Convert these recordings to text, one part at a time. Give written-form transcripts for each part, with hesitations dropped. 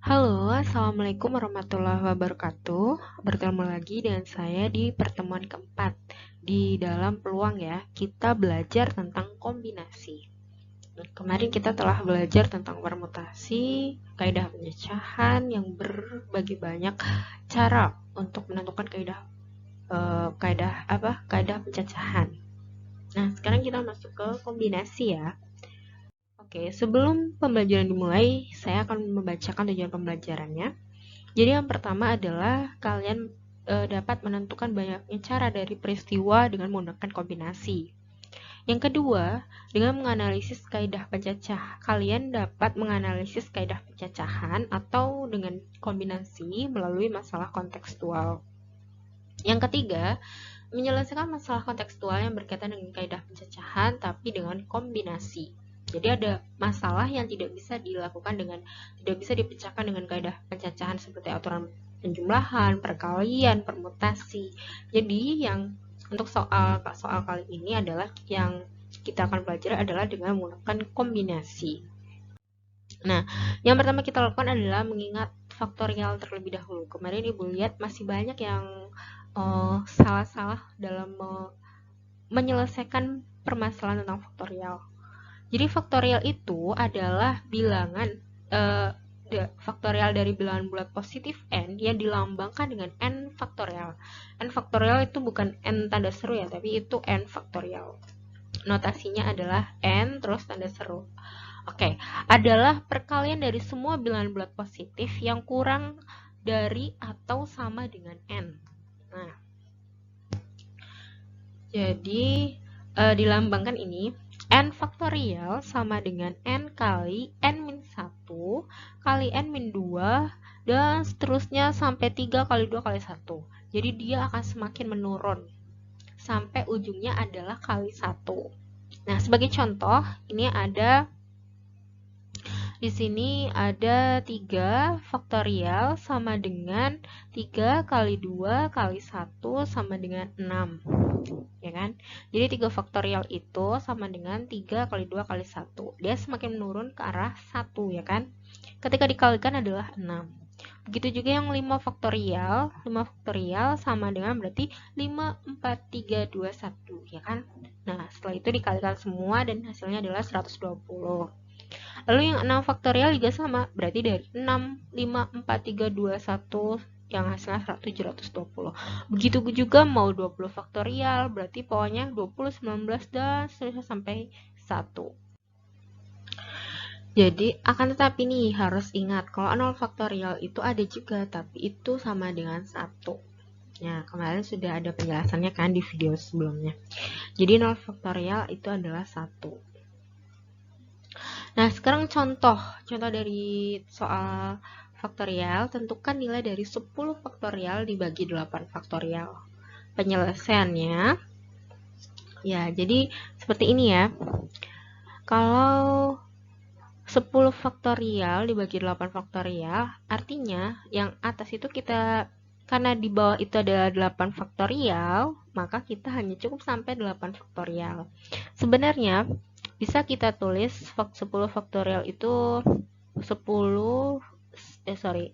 Halo, Assalamualaikum warahmatullahi wabarakatuh. Bertemu lagi dengan saya di pertemuan keempat. Di dalam peluang ya, kita belajar tentang kombinasi. Kemarin kita telah belajar tentang permutasi, kaidah pencacahan yang berbagai banyak cara untuk menentukan kaidah pencacahan. Nah, sekarang kita masuk ke kombinasi ya. Oke, sebelum pembelajaran dimulai, saya akan membacakan tujuan pembelajarannya. Jadi yang pertama adalah kalian dapat menentukan banyaknya cara dari peristiwa dengan menggunakan kombinasi. Yang kedua, dengan menganalisis kaidah pencacah, kalian dapat menganalisis kaidah pencacahan atau dengan kombinasi melalui masalah kontekstual. Yang ketiga, menyelesaikan masalah kontekstual yang berkaitan dengan kaidah pencacahan tapi dengan kombinasi. Jadi ada masalah yang tidak bisa dipecahkan dengan kaidah pencacahan seperti aturan penjumlahan, perkalian, permutasi. Jadi yang untuk soal kali ini adalah yang kita akan pelajari adalah dengan menggunakan kombinasi. Nah, yang pertama kita lakukan adalah mengingat faktorial terlebih dahulu. Kemarin Ibu lihat masih banyak yang salah-salah dalam menyelesaikan permasalahan tentang faktorial. Jadi faktorial itu adalah bilangan faktorial dari bilangan bulat positif n yang dilambangkan dengan n faktorial. N faktorial itu bukan n tanda seru ya, tapi itu n faktorial. Notasinya adalah n terus tanda seru. Oke, adalah perkalian dari semua bilangan bulat positif yang kurang dari atau sama dengan n. Nah, jadi dilambangkan ini n faktorial sama dengan n kali n-1 kali n-2 dan seterusnya sampai 3 kali 2 kali 1. Jadi dia akan semakin menurun sampai ujungnya adalah kali 1. Nah, sebagai contoh, ini ada di sini ada 3 faktorial sama dengan 3 kali 2 kali 1 sama dengan 6. Ya kan? Jadi 3 faktorial itu sama dengan 3 kali 2 kali 1. Dia semakin menurun ke arah 1 ya kan? Ketika dikalikan adalah 6. Begitu juga yang 5 faktorial. 5 faktorial sama dengan berarti 5, 4, 3, 2, 1 ya kan? Nah, setelah itu dikalikan semua dan hasilnya adalah 120. Lalu yang 6 faktorial juga sama, berarti dari 6, 5, 4, 3, 2, 1 yang hasilnya 720. Begitu juga mau 20 faktorial, berarti pokoknya 20, 19 dan seterusnya sampai 1. Jadi akan tetapi nih harus ingat kalau 0 faktorial itu ada juga, tapi itu sama dengan 1. Nah, kemarin sudah ada penjelasannya kan di video sebelumnya. Jadi 0 faktorial itu adalah 1. Nah, sekarang contoh dari soal faktorial, tentukan nilai dari 10 faktorial dibagi 8 faktorial. Penyelesaiannya, ya jadi seperti ini ya. Kalau 10 faktorial dibagi 8 faktorial, artinya yang atas itu karena di bawah itu adalah 8 faktorial, maka kita hanya cukup sampai 8 faktorial. Sebenarnya, bisa kita tulis 10 faktorial itu 10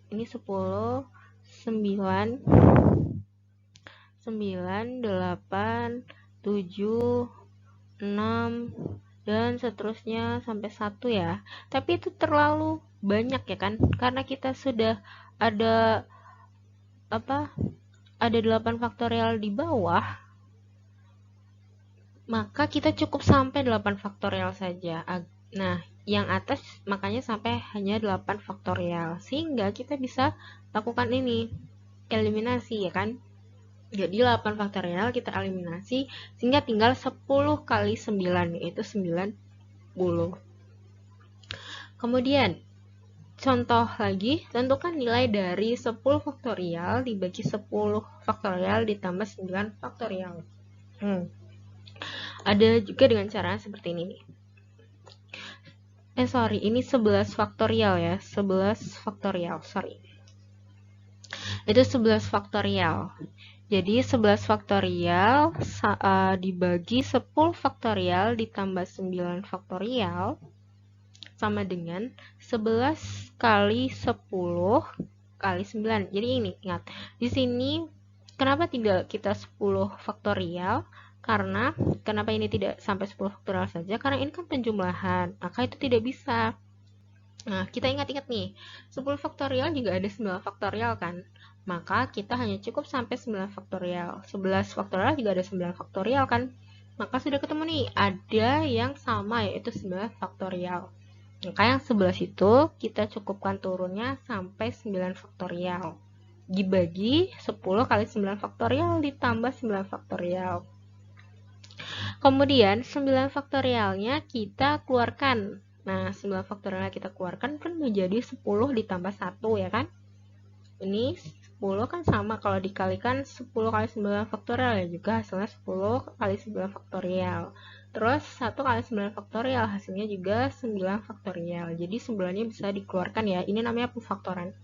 ini 10 9 8 7 6 dan seterusnya sampai 1 ya. Tapi itu terlalu banyak ya kan? Karena kita sudah ada 8 faktorial di bawah, maka kita cukup sampai 8 faktorial saja. Nah, yang atas makanya sampai hanya 8 faktorial. Sehingga kita bisa lakukan ini, eliminasi ya kan? Jadi 8 faktorial kita eliminasi sehingga tinggal 10 kali 9 yaitu 90. Kemudian, contoh lagi, tentukan nilai dari 10 faktorial dibagi 10 faktorial ditambah 9 faktorial. Ada juga dengan cara seperti ini nih. Ini 11 faktorial ya. 11 faktorial, Itu 11 faktorial. Jadi 11 faktorial dibagi 10 faktorial ditambah 9 faktorial sama dengan 11 kali 10 kali 9. Jadi ini, ingat. Di sini kenapa tidak kita 10 faktorial? Karena kenapa ini tidak sampai 10 faktorial saja? Karena ini kan penjumlahan, maka itu tidak bisa. Nah, kita ingat-ingat nih, 10 faktorial juga ada 9 faktorial kan? Maka kita hanya cukup sampai 9 faktorial. 11 faktorial juga ada 9 faktorial kan? Maka sudah ketemu nih, ada yang sama yaitu 9 faktorial. Maka yang 11 itu kita cukupkan turunnya sampai 9 faktorial. Dibagi 10 kali 9 faktorial ditambah 9 faktorial. Kemudian 9 faktorialnya kita keluarkan. Nah, 9 faktorial kita keluarkan kan menjadi 10 ditambah 1 ya kan? Ini 10 kan sama kalau dikalikan 10 kali 9 faktorial ya juga hasilnya 10 kali 9 faktorial. Terus 1 kali 9 faktorial hasilnya juga 9 faktorial. Jadi 9-nya bisa dikeluarkan ya. Ini namanya pemfaktoran.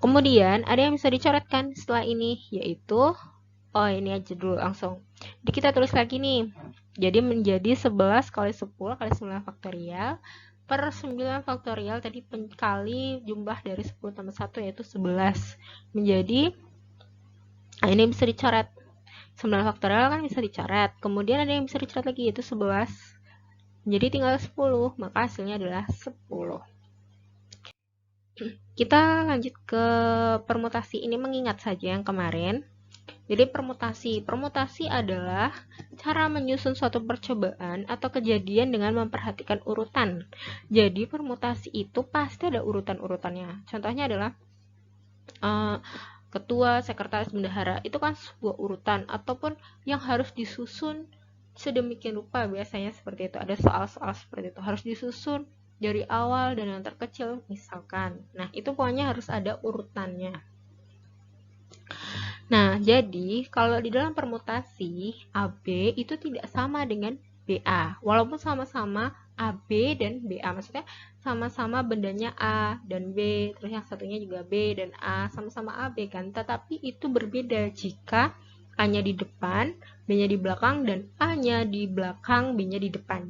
Kemudian ada yang bisa dicoretkan setelah ini yaitu ini aja dulu langsung. Jadi kita tulis lagi nih. Jadi menjadi 11 kali 10 kali 9 faktorial per 9 faktorial tadi kali jumlah dari 10 tambah 1 yaitu 11. Menjadi ini bisa dicoret. 9 faktorial kan bisa dicoret. Kemudian ada yang bisa dicoret lagi yaitu 11. Jadi tinggal 10, maka hasilnya adalah 10. Kita lanjut ke permutasi. Ini mengingat saja yang kemarin. Jadi permutasi adalah cara menyusun suatu percobaan atau kejadian dengan memperhatikan urutan. Jadi permutasi itu pasti ada urutan-urutannya. Contohnya adalah ketua, sekretaris, bendahara. Itu kan sebuah urutan ataupun yang harus disusun sedemikian rupa, biasanya seperti itu. Ada soal-soal seperti itu harus disusun dari awal dan yang terkecil misalkan. Nah, itu pokoknya harus ada urutannya. Nah, jadi kalau di dalam permutasi AB itu tidak sama dengan BA. Walaupun sama-sama AB dan BA, maksudnya sama-sama bendanya A dan B, terus yang satunya juga B dan A, sama-sama AB kan. Tetapi itu berbeda jika A-nya di depan, B-nya di belakang, dan A-nya di belakang, B-nya di depan.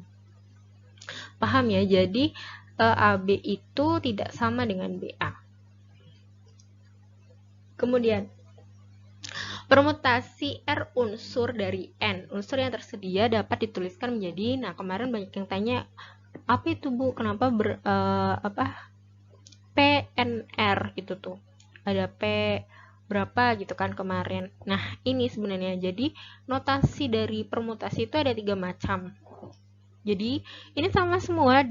Paham ya? Jadi AB itu tidak sama dengan BA. Kemudian permutasi R unsur dari N. Unsur yang tersedia dapat dituliskan menjadi, nah kemarin banyak yang tanya, apa itu Bu? Kenapa PNR gitu tuh? Ada P berapa gitu kan kemarin. Nah, ini sebenarnya jadi notasi dari permutasi itu ada 3 macam. Jadi, ini sama semua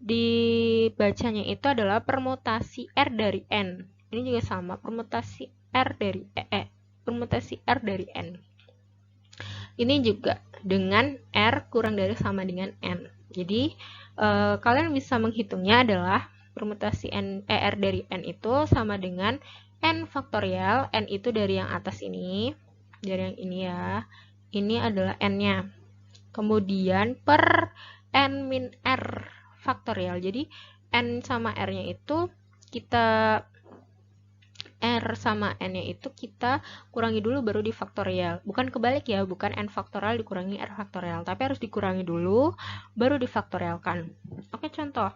dibacanya itu adalah permutasi R dari N. Ini juga sama, permutasi R dari permutasi R dari N. Ini juga dengan R kurang dari sama dengan N. Jadi, kalian bisa menghitungnya adalah permutasi R dari N itu sama dengan N faktorial. N itu dari yang atas ini, dari yang ini ya. Ini adalah N-nya. Kemudian per N min R faktorial. Jadi, N sama R-nya itu kita R sama N-nya itu kita kurangi dulu baru di faktorial. Bukan kebalik ya, bukan N faktorial dikurangi R faktorial, tapi harus dikurangi dulu baru difaktorialkan. Oke, contoh.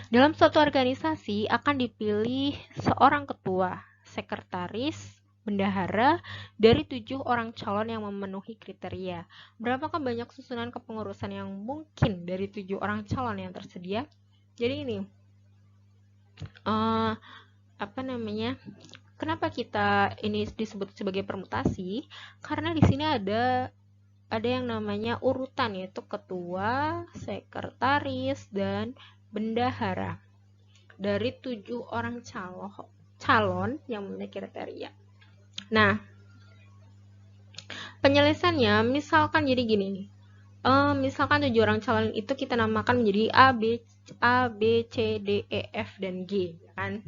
Dalam suatu organisasi akan dipilih seorang ketua, sekretaris, bendahara dari 7 orang calon yang memenuhi kriteria. Berapakah banyak susunan kepengurusan yang mungkin dari 7 orang calon yang tersedia? Jadi ini kenapa kita ini disebut sebagai permutasi? Karena di sini ada yang namanya urutan, yaitu ketua, sekretaris, dan bendahara dari 7 orang calon yang memiliki kriteria. Nah, penyelesaiannya misalkan jadi gini. Misalkan 7 orang calon itu kita namakan menjadi A, B, C, D, E, F, dan G, kan?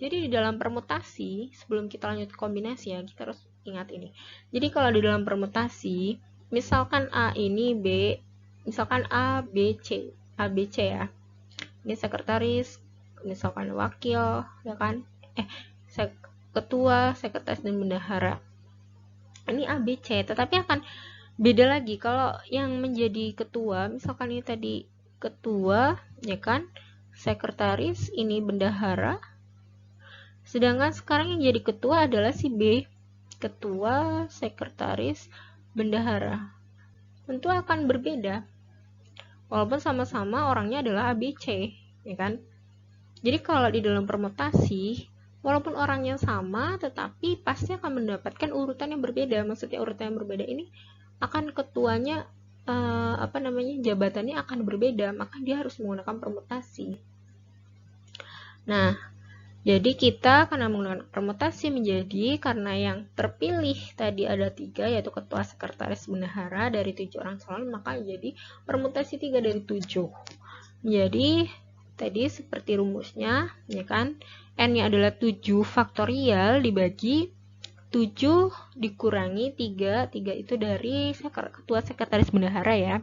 Jadi di dalam permutasi, sebelum kita lanjut ke kombinasi ya, kita harus ingat ini. Jadi kalau di dalam permutasi, misalkan A ini B, misalkan A, B, C ya. Ini sekretaris, misalkan wakil, ya kan? Ketua, sekretaris, dan bendahara. Ini A, B, C, tetapi akan Beda lagi kalau yang menjadi ketua, misalkan ini tadi ketua, ya kan, sekretaris, ini bendahara. Sedangkan sekarang yang jadi ketua adalah si B, ketua, sekretaris, bendahara. Tentu akan berbeda. Walaupun sama-sama orangnya adalah ABC, ya kan? Jadi kalau di dalam permutasi, walaupun orangnya sama, tetapi pasti akan mendapatkan urutan yang berbeda. Maksudnya urutan yang berbeda ini akan ketuanya jabatannya akan berbeda, maka dia harus menggunakan permutasi. Nah, jadi kita karena menggunakan permutasi menjadi, karena yang terpilih tadi ada 3, yaitu ketua, sekretaris, bendahara dari 7 orang calon, maka jadi permutasi 3 dari 7. Jadi tadi seperti rumusnya, ya kan, n-nya adalah 7 faktorial dibagi 7 dikurangi 3 itu dari ketua, sekretaris, bendahara ya.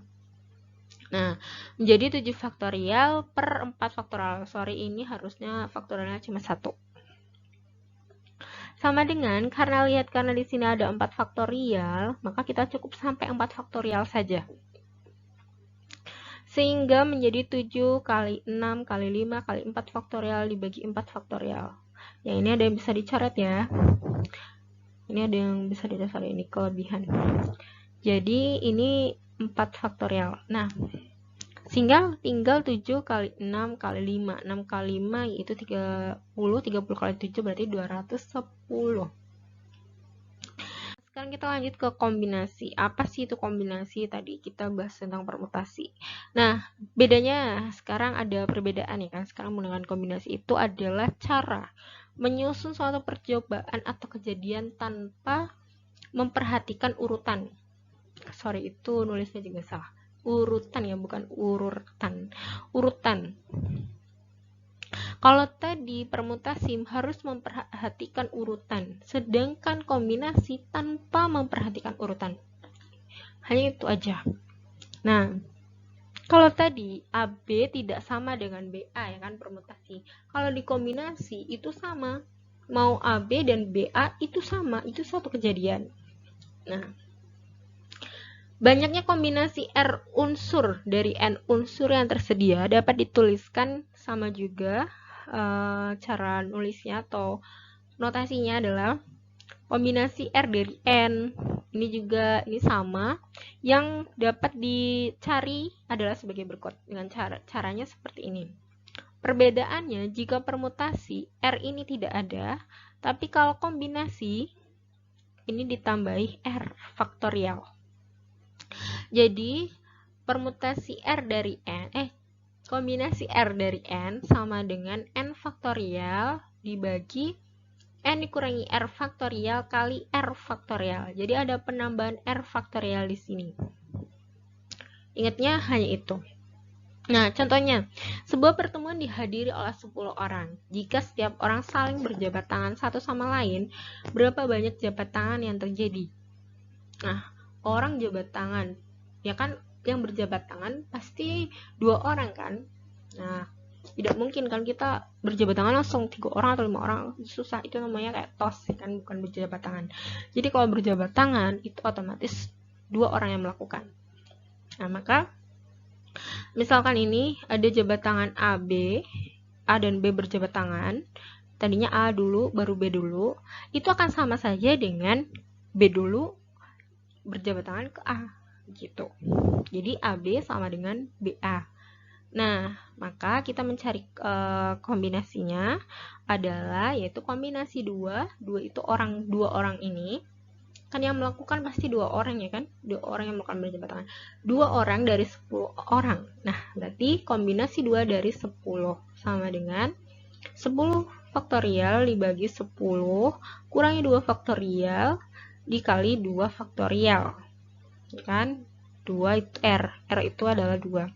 Nah, menjadi 7 faktorial per 4 faktorial. Sorry, ini harusnya faktorialnya cuma 1. Sama dengan, karena di sini ada 4 faktorial, maka kita cukup sampai 4 faktorial saja. Sehingga menjadi 7 kali 6 kali 5 kali 4 faktorial dibagi 4 faktorial. Yang ini ada yang bisa dicoret ya. Ini ada yang bisa dicoret, ini kelebihan. Jadi ini 4 faktorial. Nah, sehingga tinggal 7 kali 6 kali 5. 6 kali 5 yaitu 30. 30 kali 7 berarti 210. Sekarang kita lanjut ke kombinasi. Apa sih itu kombinasi? Tadi kita bahas tentang permutasi. Nah, bedanya sekarang ada perbedaan ya kan. Sekarang menggunakan kombinasi itu adalah cara menyusun suatu percobaan atau kejadian tanpa memperhatikan urutan. Sorry, itu nulisnya juga salah. Urutan ya, bukan urutan. Urutan. Kalau tadi permutasi harus memperhatikan urutan, sedangkan kombinasi tanpa memperhatikan urutan. Hanya itu aja. Nah, kalau tadi AB tidak sama dengan BA ya kan, permutasi. Kalau dikombinasi itu sama. Mau AB dan BA itu sama, itu satu kejadian. Nah, banyaknya kombinasi R unsur dari N unsur yang tersedia dapat dituliskan sama juga. Cara nulisnya atau notasinya adalah kombinasi R dari N. Ini juga ini sama. Yang dapat dicari adalah sebagai berikut. Dengan caranya seperti ini. Perbedaannya jika permutasi R ini tidak ada, tapi kalau kombinasi ini ditambahi R faktorial. Jadi permutasi R dari N kombinasi R dari N sama dengan N faktorial dibagi N dikurangi R faktorial kali R faktorial. Jadi ada penambahan R faktorial di sini. Ingatnya hanya itu. Nah, contohnya, sebuah pertemuan dihadiri oleh 10 orang. Jika setiap orang saling berjabat tangan satu sama lain, berapa banyak jabat tangan yang terjadi? Nah, orang jabat tangan, ya kan, yang berjabat tangan pasti 2 orang kan. Nah, tidak mungkin kan kita berjabat tangan langsung 3 orang atau 5 orang, susah. Itu namanya kayak tos kan, bukan berjabat tangan. Jadi kalau berjabat tangan itu otomatis 2 orang yang melakukan. Nah, maka misalkan ini ada jabat tangan A dan B berjabat tangan. Tadinya A dulu baru B dulu, itu akan sama saja dengan B dulu berjabat tangan ke A gitu. Jadi AB sama dengan BA. Nah, maka kita mencari kombinasinya adalah yaitu kombinasi 2 itu dua orang ini. Kan yang melakukan pasti 2 orang ya kan? 2 orang yang melakukan berjabat tangan. 2 orang dari 10 orang. Nah, berarti kombinasi 2 dari 10 sama dengan 10 faktorial dibagi 10 kurangi 2 faktorial dikali 2 faktorial. Kan 2 itu R itu adalah 2,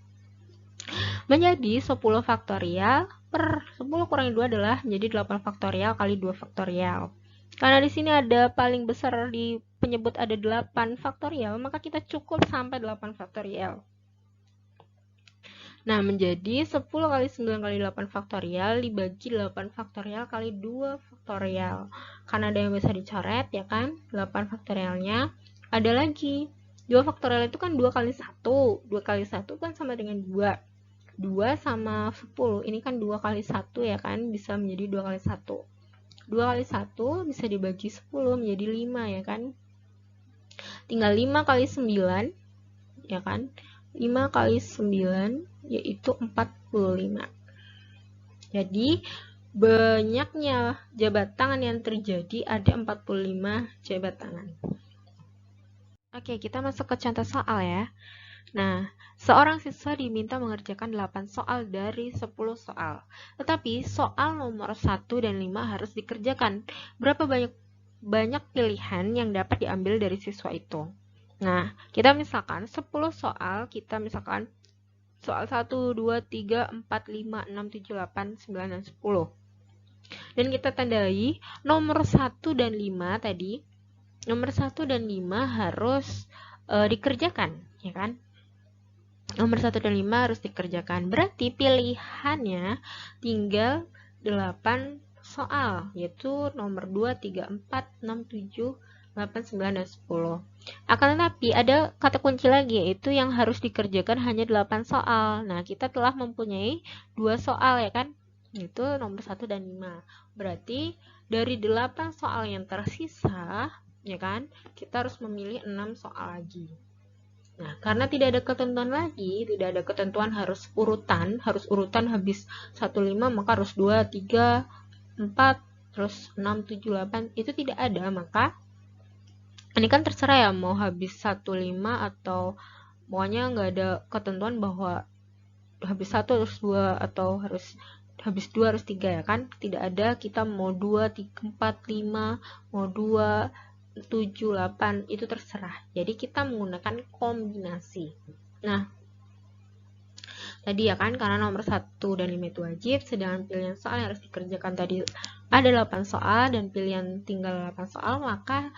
menjadi 10 faktorial per 10 kurangi 2 adalah menjadi 8 faktorial kali 2 faktorial. Karena di sini ada paling besar di penyebut ada 8 faktorial, maka kita cukup sampai 8 faktorial. Nah, menjadi 10 kali 9 kali 8 faktorial dibagi 8 faktorial kali 2 faktorial. Karena ada yang bisa dicoret ya kan, 8 faktorialnya. Ada lagi 2 faktorial itu kan 2 kali 1. 2 kali 1 kan sama dengan 2. 2 sama 10. Ini kan 2 kali 1 ya kan, bisa menjadi 2 kali 1. 2 kali 1 bisa dibagi 10 menjadi 5 ya kan. Tinggal 5 kali 9 ya kan. 5 kali 9 yaitu 45. Jadi banyaknya jabat tangan yang terjadi ada 45 jabat tangan. Oke, kita masuk ke contoh soal ya. Nah, seorang siswa diminta mengerjakan 8 soal dari 10 soal. Tetapi soal nomor 1 dan 5 harus dikerjakan. Berapa banyak pilihan yang dapat diambil dari siswa itu? Nah, kita misalkan 10 soal, kita misalkan soal 1, 2, 3, 4, 5, 6, 7, 8, 9, dan 10. Dan kita tandai nomor 1 dan 5 tadi. Nomor 1 dan 5 harus dikerjakan, ya kan? Nomor 1 dan 5 harus dikerjakan. Berarti pilihannya tinggal 8 soal, yaitu nomor 2, 3, 4, 6, 7, 8, 9, dan 10. Akan tetapi ada kata kunci lagi, yaitu yang harus dikerjakan hanya 8 soal. Nah, kita telah mempunyai 2 soal ya kan? Itu nomor 1 dan 5. Berarti dari 8 soal yang tersisa, ya kan? Kita harus memilih 6 soal lagi. Nah, karena tidak ada ketentuan lagi, tidak ada ketentuan harus urutan habis 1, 5, maka harus 2, 3, 4, terus 6, 7, 8, itu tidak ada, maka ini kan terserah ya, mau habis 1, 5, atau pokoknya nggak ada ketentuan bahwa habis 1 harus 2, atau harus habis 2 harus 3 ya kan, tidak ada, kita mau 2, 3, 4, 5, mau 2, 7, 8, itu terserah. Jadi kita menggunakan kombinasi. Nah, tadi ya kan, karena nomor 1 dan 5 itu wajib, sedangkan pilihan soal yang harus dikerjakan tadi ada 8 soal dan pilihan tinggal 8 soal, maka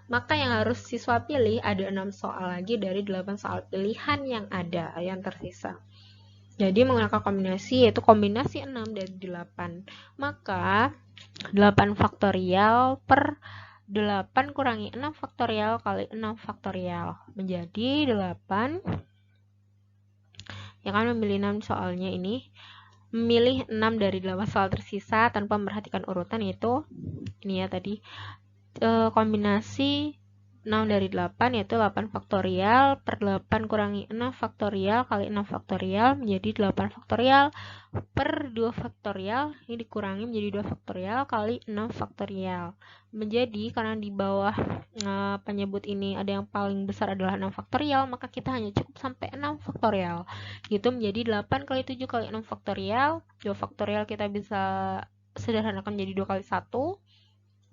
maka yang harus siswa pilih ada 6 soal lagi dari 8 soal pilihan yang ada, yang tersisa. Jadi menggunakan kombinasi, yaitu kombinasi 6 dan 8. Maka 8 faktorial per 8 kurangi 6 faktorial kali 6 faktorial menjadi 8. Ya kan, memilih 6 soalnya ini. Memilih 6 dari 8 soal tersisa tanpa memperhatikan urutan, yaitu ini ya tadi. Kombinasi 6 dari 8 yaitu 8 faktorial per 8 kurangi 6 faktorial kali 6 faktorial menjadi 8 faktorial per 2 faktorial, ini dikurangi menjadi 2 faktorial kali 6 faktorial menjadi, karena di bawah penyebut ini ada yang paling besar adalah 6 faktorial, maka kita hanya cukup sampai 6 faktorial gitu, menjadi 8 kali 7 kali 6 faktorial. 2 faktorial kita bisa sederhanakan menjadi 2 kali 1.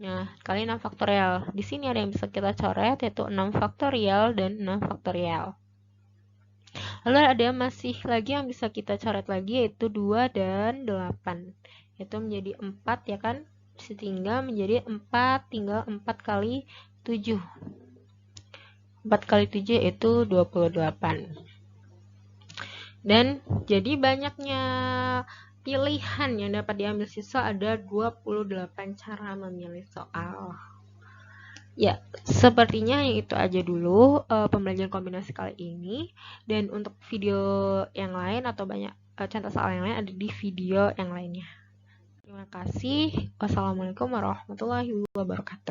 Nah, kali 6 faktorial. Di sini ada yang bisa kita coret, yaitu 6 faktorial dan 6 faktorial. Lalu ada masih lagi yang bisa kita coret lagi, yaitu 2 dan 8. Itu menjadi 4 ya kan? Sehingga menjadi 4, tinggal 4 kali 7. 4 kali 7 yaitu 28. Dan jadi banyaknya pilihan yang dapat diambil siswa ada 28 cara memilih soal. Ya, sepertinya yang itu aja dulu pembelajaran kombinasi kali ini. Dan untuk video yang lain atau banyak contoh soal yang lain ada di video yang lainnya. Terima kasih. Wassalamualaikum warahmatullahi wabarakatuh.